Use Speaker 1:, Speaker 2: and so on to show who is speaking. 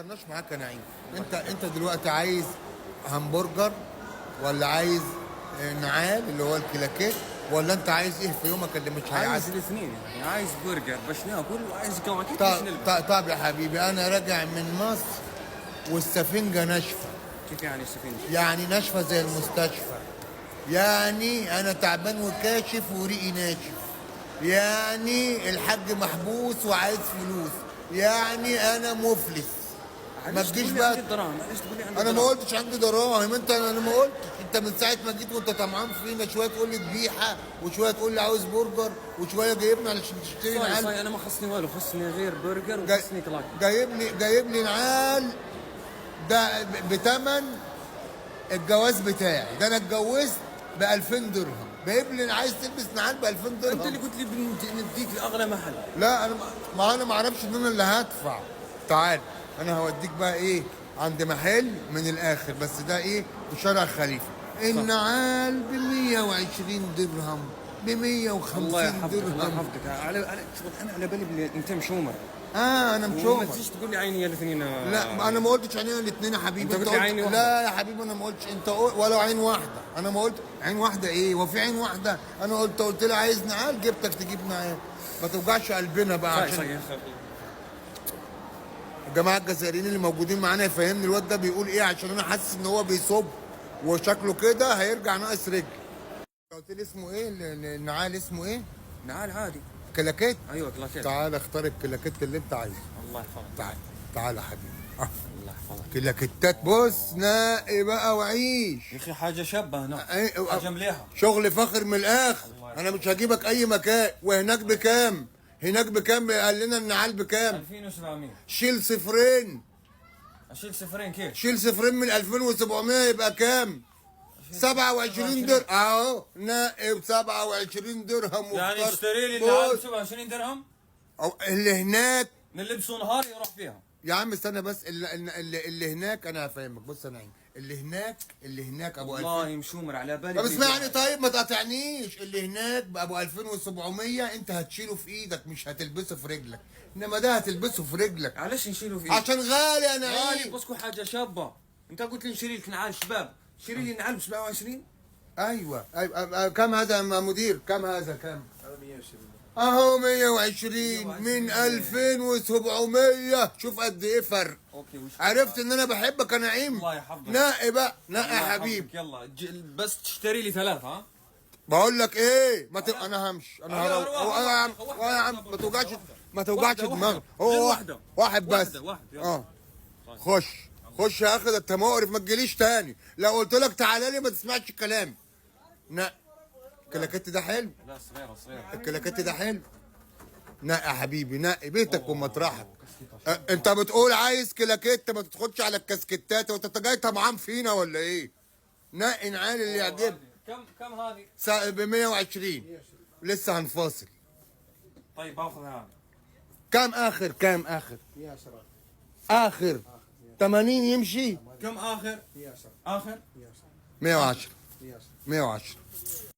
Speaker 1: تحيرناش معاك يا نعيم. انت دلوقتي عايز همبرجر ولا عايز نعال اللي هو الكلاكيت، ولا انت عايز ايه في يومك اللي مش
Speaker 2: عايز
Speaker 1: هيعدي؟
Speaker 2: الاثنين، يعني عايز برجر باش ناكل وعايز كواكب
Speaker 1: طب,
Speaker 2: باش نلبس.
Speaker 1: طب يا حبيبي، انا راجع من مصر والسفنجة ناشفة.
Speaker 2: كيف يعني السفينة؟
Speaker 1: يعني ناشفة زي المستشفى. يعني انا تعبان وكاشف وريقي ناشف. يعني الحاج محبوس وعايز فلوس. يعني انا مفلس. ما
Speaker 2: علاش
Speaker 1: تجيش
Speaker 2: تقول لي
Speaker 1: بقى.
Speaker 2: عندي الدراهم؟ علاش تقول لي عندي
Speaker 1: انا ما
Speaker 2: الدراهم؟
Speaker 1: قلتش عندي دراهم. انا ما قلتش. انت من ساعه ما جيت وانت طمعان فينا، شويه تقول لي ذبيحه وشويه تقول لي عاوز برجر وشويه جايبني علشان تشتري
Speaker 2: صاي
Speaker 1: نعال.
Speaker 2: انا ما خصني والو، خصني غير برجر
Speaker 1: جاي
Speaker 2: وخصني كلاكي.
Speaker 1: جايب لي نعال. ده بتمن الجواز بتاعي. ده انا اتجوزت ب 2000 درهم. جايب لي عايز تلبس نعال ب 2000
Speaker 2: انت
Speaker 1: درهم.
Speaker 2: اللي قلت لي نديك لاغلى محل.
Speaker 1: لا انا ما اعرفش ان انا اللي هدفع. تعال، انا هوديك بقى ايه عند محل من الاخر، بس ده ايه في شارع خليفه. النعال ب 120 درهم، ب
Speaker 2: الله
Speaker 1: 150
Speaker 2: يحفظك، الله
Speaker 1: درهم.
Speaker 2: يحفظك. على شغل انا على بالي انت مشومر.
Speaker 1: انا
Speaker 2: وما
Speaker 1: مشومر.
Speaker 2: تجيش تقول لي عيني يا الاثنين.
Speaker 1: لا انا ما قلتش عينينا الاثنين يا حبيبي.
Speaker 2: انت قلت لي عيني واحدة.
Speaker 1: لا يا حبيبي انا ما قلتش. انت ولا عين واحده. انا ما قلت عين واحده. ايه هو في عين واحده؟ انا قلت لي عايز نعال جبتك تجيب نعال. ما توجعش قلبنا بقى.
Speaker 2: صاي
Speaker 1: عشان
Speaker 2: صاي يا اخي.
Speaker 1: الجماعه الجزائريين اللي موجودين معانا يفهمني الواد ده بيقول ايه، عشان انا حاسس ان هو بيصب وشكله كده هيرجع ناقص رجل. قلت لي اسمه ايه النعال؟ اسمه ايه؟
Speaker 2: نعال عادي.
Speaker 1: كلاكيت.
Speaker 2: ايوه كلاكيت.
Speaker 1: تعال اختار الكلاكيت اللي انت عايزه.
Speaker 2: الله يحفظك.
Speaker 1: تعال تعال يا حبيبي.
Speaker 2: الله يحفظك
Speaker 1: كلاكيتات. بص نقي بقى وعيش.
Speaker 2: يا اخي، حاجه شابه هنا.
Speaker 1: أي-
Speaker 2: حاجه مليحه.
Speaker 1: شغل فاخر من الاخر.
Speaker 2: الله
Speaker 1: انا مش هجيبك اي مكان. وهناك بكام؟ هناك بكام؟ قال لنا النعال بكام؟
Speaker 2: 2700.
Speaker 1: شيل صفرين.
Speaker 2: اشيل صفرين كيف؟
Speaker 1: شيل صفرين من 2700 يبقى كام؟ 27 درهم اهو. نقي 27 درهم.
Speaker 2: يعني
Speaker 1: واختار.
Speaker 2: اشتري لي النعال ب
Speaker 1: بص،
Speaker 2: 27 درهم
Speaker 1: أو اللي هناك.
Speaker 2: نلبسه نهار يروح فيها.
Speaker 1: يا عم استنى بس. اللي هناك انا هفهمك. بص يا نعيم، اللي هناك ابو 2000.
Speaker 2: والله مشومر على بالي.
Speaker 1: طب اسمعني طيب، ما تقاطعنيش. اللي هناك بابو 2700 انت هتشيله في ايدك، مش هتلبسه في رجلك. انما ده هتلبسه في رجلك.
Speaker 2: علاش نشيله فيه؟
Speaker 1: عشان غالي يا
Speaker 2: غالي
Speaker 1: نعيم.
Speaker 2: بسكو حاجه شابه. انت قلت لي نشري لك نعال شباب، شري لي نعال ب 27.
Speaker 1: ايوه كم هذا يا مدير؟ كم هذا؟ كم؟ اهو 120 من 2700. شوف قد ايه فرق.
Speaker 2: اوكي وش
Speaker 1: عرفت ان انا بحبك يا نعيم.
Speaker 2: الله يحفظك.
Speaker 1: نقي بقى، نقي
Speaker 2: الله
Speaker 1: يا
Speaker 2: يحفظك.
Speaker 1: حبيبي.
Speaker 2: يلا بس تشتري لي ثلاثة ها.
Speaker 1: بقول لك ايه، ما انا همشي. انا
Speaker 2: أيوة،
Speaker 1: هروح.
Speaker 2: روح،
Speaker 1: يا عم
Speaker 2: روح.
Speaker 1: يا عم ما توجعش. ما توجعش
Speaker 2: واحدة،
Speaker 1: دماغك.
Speaker 2: واحدة.
Speaker 1: هو
Speaker 2: واحدة.
Speaker 1: واحد بس.
Speaker 2: واحدة، يلا.
Speaker 1: خش يا اخي. ده انت مقرف. ما تجيليش تاني. لو قلت لك تعالى لي ما تسمعش الكلام. نقي. الكلاكيت ده حلو.
Speaker 2: لا صغيرة صغيرة.
Speaker 1: الكلاكيت ده حلو. نقي يا حبيبي، نقي بيتك ومطرحك. انت بتقول عايز كلاكيت، ما تدخلش على الكاسكتات. وانت جاي طمعان فينا ولا ايه؟ نقي نعال اللي يعجبك.
Speaker 2: كم هذه؟
Speaker 1: ب 120. لسه هنفاصل.
Speaker 2: طيب باخذ هذا.
Speaker 1: كم اخر؟ كم اخر؟ اخر 80 يمشي.
Speaker 2: كم اخر؟ اخر
Speaker 1: 110. 110.